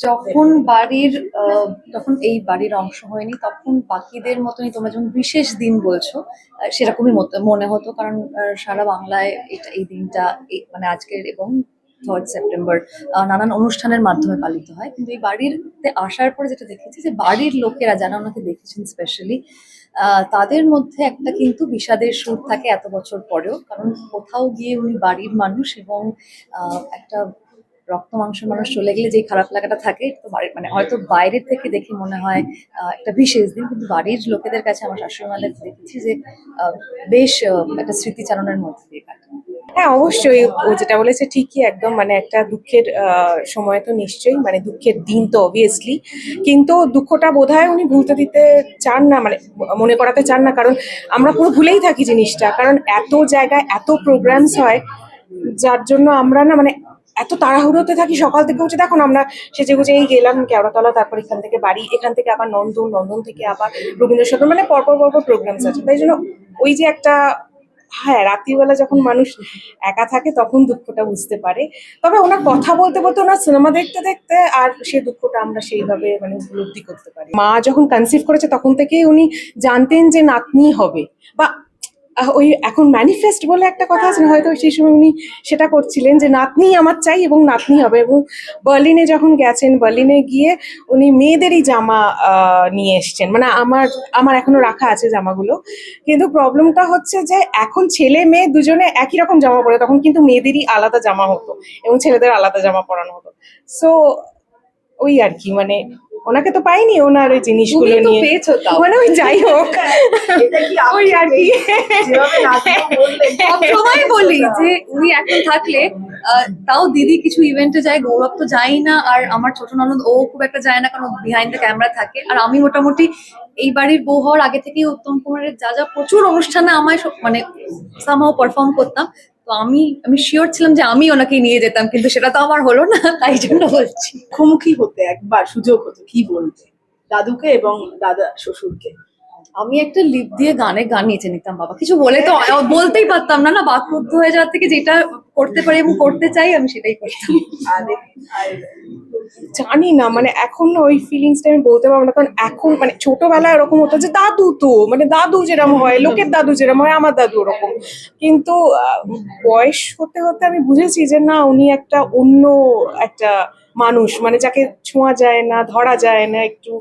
যখন বাড়ির তখন এই বাড়ির অংশ হয়নি, তখন বাকিদের মতনই তোমরা যখন বিশেষ দিন বলছো, সেরকমই মনে হতো। কারণ সারা বাংলায় এই দিনটা মানে আজকের এবং 3 সেপ্টেম্বর নানান অনুষ্ঠানের মাধ্যমে পালিত হয়। কিন্তু এই বাড়িতে আসার পরে যেটা দেখেছি, যে বাড়ির লোকেরা যারা ওনাকে দেখেছেন স্পেশালি, তাদের মধ্যে একটা কিন্তু বিষাদের সুর থাকে এত বছর পরেও। কারণ কোথাও গিয়ে উনি বাড়ির মানুষ, এবং একটা রক্ত মাংসের মানুষ চলে গেলে যে খারাপ লাগাটা থাকে, তো বাড়ির মানে হয়তো বাইরের থেকে দেখে মনে হয় একটা বিশেষ দিন, কিন্তু বাড়ির লোকেদের কাছে আমার শাশুড়ি মাদের দেখেছি যে বেশ একটা স্মৃতিচারণের মধ্যে দিয়ে কাটে। হ্যাঁ, অবশ্যই ও যেটা বলেছে ঠিকই একদম, মানে একটা দুঃখের সময় তো নিশ্চয়ই, মানে দুঃখের দিন তো অবভিয়াসলি, কিন্তু দুঃখটা বোধহয় উনি ভুলতে দিতে চান না, মানে মনে করাতে চান না, কারণ আমরা পুরো ভুলেই থাকি জিনিসটা, কারণ এত জায়গায় এত প্রোগ্রামস হয়, যার জন্য আমরা না মানে এত তাড়াহুড়োতে থাকি। সকাল থেকে উঠে দেখো না, আমরা সেজে গুজে এই গেলাম কেওড়াতলা, তারপর এখান থেকে বাড়ি, এখান থেকে আবার নন্দন, নন্দন থেকে আবার রবীন্দ্র সদন, মানে পরপর পরপর প্রোগ্রামস আছে, তাই জন্য ওই যে একটা, হ্যাঁ, রাত্রিবেলা যখন মানুষ একা থাকে তখন দুঃখটা বুঝতে পারে। তবে ওনার কথা বলতে বলতে, ওনার সিনেমা দেখতে দেখতে আর সে দুঃখটা আমরা সেইভাবে মানে উপলব্ধি করতে পারি। মা যখন কনসিভ করেছে তখন থেকেই উনি জানতেন যে নাতনি হবে, বা ওই এখন ম্যানিফেস্ট বলে একটা কথা আছে না, হয়তো সেই সময় উনি সেটা করছিলেন যে নাতনি আমার চাই এবং নাতনি হবে। এবং বার্লিনে যখন গেছেন, বার্লিনে গিয়ে উনি মেয়েদেরই জামা নিয়ে এসছেন, মানে আমার আমার এখনো রাখা আছে জামাগুলো। কিন্তু প্রবলেমটা হচ্ছে যে এখন ছেলে মেয়ে দুজনে একই রকম জামা পরে, তখন কিন্তু মেয়েদেরই আলাদা জামা হতো এবং ছেলেদের আলাদা জামা পরানো হতো। সো ওই আর কি, মানে ওনাকে তো পাইনি ওনার ওই জিনিসগুলো তুমি তো নিয়ে, পেয়েছো তাও। মানে ওই যাই হোক, ওই আর কি। সবসময় বলি যে উনি এখন থাকলে, তাও দিদি কিছু ইভেন্টে যায়, গৌরব তো যাই না, আর আমার ছোট ননদ ও খুব একটা যায় না, কারণ বিহাইন্ড দ্য ক্যামেরা থাকে। আর আমি মোটামুটি এই বাড়ির বউ হওয়ার আগে থেকেই উত্তম কুমারের যা যা প্রচুর অনুষ্ঠানে আমায় মানে সামহাও পারফর্ম করতাম। তো আমি শিওর ছিলাম যে আমি ওনাকে নিয়ে যেতাম, কিন্তু সেটা তো আমার হলো না, তাই জন্য বলছি। মুখোমুখি হতে একবার সুযোগ হতো, কি বলতে, দাদুকে এবং দাদা শ্বশুরকে। আমি একটা লিপ দিয়ে গান নিচে নিতাম বাবা, কিছু বলে তো বলতেই পারতাম না, বাকরুদ্ধ হয়ে যাওয়ার থেকে যেটা করতে পারি এবং করতে চাই আমি সেটাই করতাম। আর আর জানি না, মানে এখন না ওই ফিলিংসটা আমি বলতে পারবো না, কারণ এখন মানে ছোটবেলায় এরকম হতো যে দাদু তো মানে দাদু যেরকম হয়, লোকের দাদু যেরকম হয়, আমার দাদু ওরকম। কিন্তু বয়স হতে হতে আমি বুঝেছি যে না, উনি একটা অন্য একটা মানুষ, মানে যাকে ছোঁয়া যায় না, ধরা যায় না একটু।